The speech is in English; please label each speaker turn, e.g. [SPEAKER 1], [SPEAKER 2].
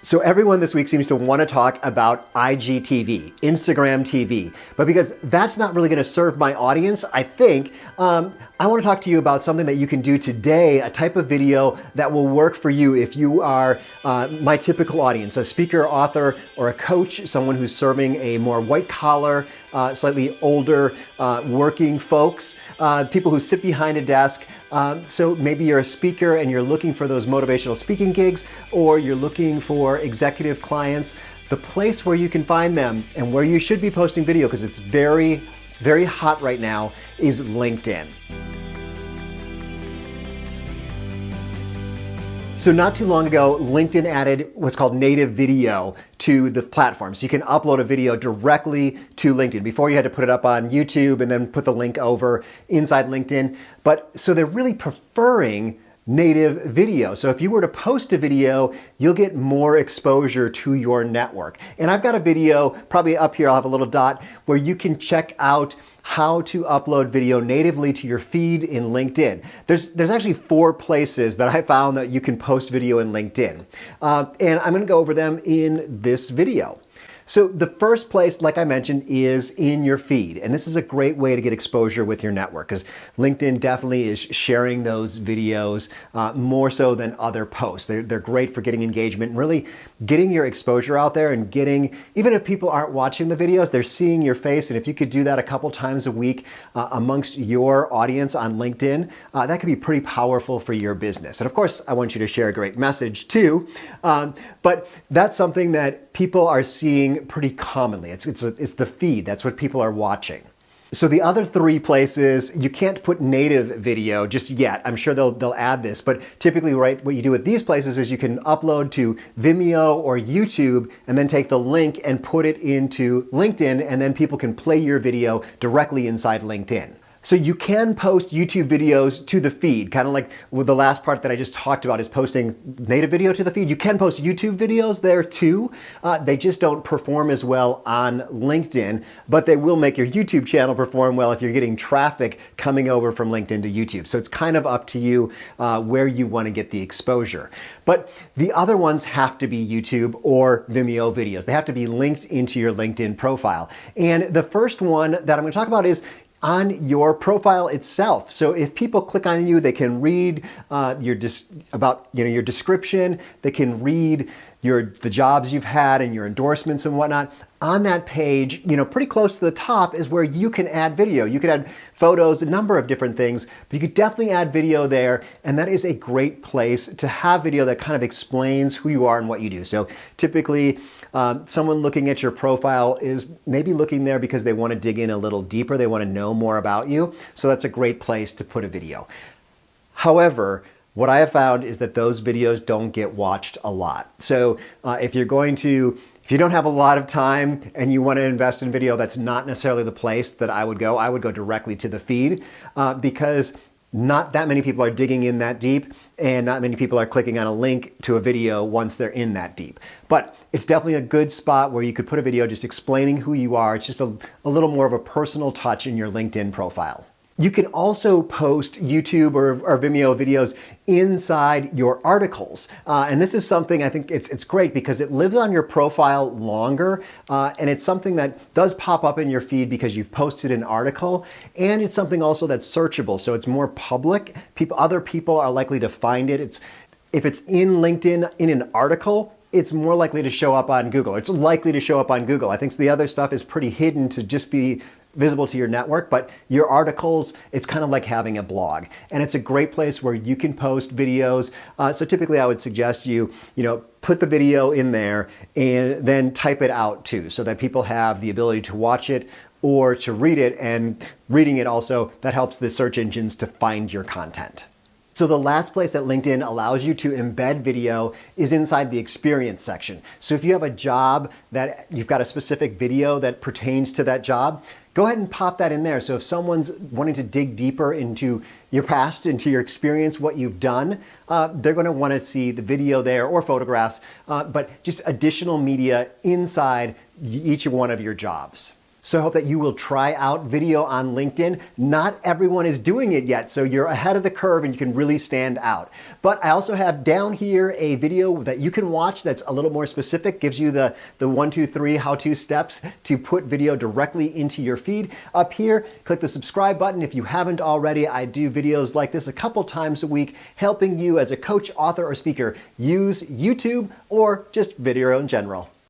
[SPEAKER 1] So everyone this week seems to want to talk about IGTV, Instagram TV, but because that's not really going to serve my audience, I think, I want to talk to you about something that you can do today, a type of video that will work for you if you are my typical audience, a speaker, author, or a coach, someone who's serving a more white collar, slightly older working folks, people who sit behind a desk. So maybe you're a speaker and you're looking for those motivational speaking gigs, or you're looking for executive clients. The place where you can find them and where you should be posting video, because it's very, very hot right now, is LinkedIn. So not too long ago, LinkedIn added what's called native video to the platform. So you can upload a video directly to LinkedIn. Before you had to put it up on YouTube and then put the link over inside LinkedIn. But so they're really preferring native video. So if you were to post a video, you'll get more exposure to your network. And I've got a video probably up here, I'll have a little dot, where you can check out how to upload video natively to your feed in LinkedIn. There's actually 4 places that I found that you can post video in LinkedIn. And I'm gonna go over them in this video. So the first place, like I mentioned, is in your feed. And this is a great way to get exposure with your network, because LinkedIn definitely is sharing those videos more so than other posts. They're great for getting engagement and really getting your exposure out there, and getting, even if people aren't watching the videos, they're seeing your face. And if you could do that a couple times a week amongst your audience on LinkedIn, that could be pretty powerful for your business. And of course, I want you to share a great message too. But that's something that people are seeing pretty commonly. It's the feed. That's what people are watching. So the other 3 places, you can't put native video just yet. I'm sure they'll add this, but typically, right, what you do with these places is you can upload to Vimeo or YouTube and then take the link and put it into LinkedIn, and then people can play your video directly inside LinkedIn. So you can post YouTube videos to the feed, kind of like with the last part that I just talked about is posting native video to the feed. You can post YouTube videos there too. They just don't perform as well on LinkedIn, but they will make your YouTube channel perform well if you're getting traffic coming over from LinkedIn to YouTube. So it's kind of up to you where you want to get the exposure. But the other ones have to be YouTube or Vimeo videos. They have to be linked into your LinkedIn profile. And the first one that I'm going to talk about is on your profile itself. So if people click on you, they can read your description, they can read the jobs you've had and your endorsements and whatnot. On that page, pretty close to the top is where you can add video. You could add photos, a number of different things, but you could definitely add video there. And that is a great place to have video that kind of explains who you are and what you do. So typically, someone looking at your profile is maybe looking there because they want to dig in a little deeper. They want to know more about you. So that's a great place to put a video. However, what I have found is that those videos don't get watched a lot. So if you don't have a lot of time and you want to invest in video, that's not necessarily the place that I would go. I would go directly to the feed because not that many people are digging in that deep, and not many people are clicking on a link to a video once they're in that deep. But it's definitely a good spot where you could put a video just explaining who you are. It's just a little more of a personal touch in your LinkedIn profile. You can also post YouTube or Vimeo videos inside your articles. And this is something I think it's great because it lives on your profile longer. And it's something that does pop up in your feed because you've posted an article. And it's something also that's searchable. So it's more public. Other people are likely to find it. If it's in LinkedIn in an article, it's more likely to show up on Google. It's likely to show up on Google. I think the other stuff is pretty hidden to just be visible to your network, but your articles, it's kind of like having a blog. And it's a great place where you can post videos. So typically I would suggest you put the video in there and then type it out too, so that people have the ability to watch it or to read it. And reading it also, that helps the search engines to find your content. So the last place that LinkedIn allows you to embed video is inside the experience section. So if you have a job that you've got a specific video that pertains to that job, go ahead and pop that in there. So if someone's wanting to dig deeper into your past, into your experience, what you've done, they're going to want to see the video there or photographs, but just additional media inside each one of your jobs. So I hope that you will try out video on LinkedIn. Not everyone is doing it yet, so you're ahead of the curve and you can really stand out. But I also have down here a video that you can watch that's a little more specific, gives you the 1, 2, 3 how-to steps to put video directly into your feed. Up here, click the subscribe button if you haven't already. I do videos like this a couple times a week, helping you as a coach, author, or speaker use YouTube or just video in general.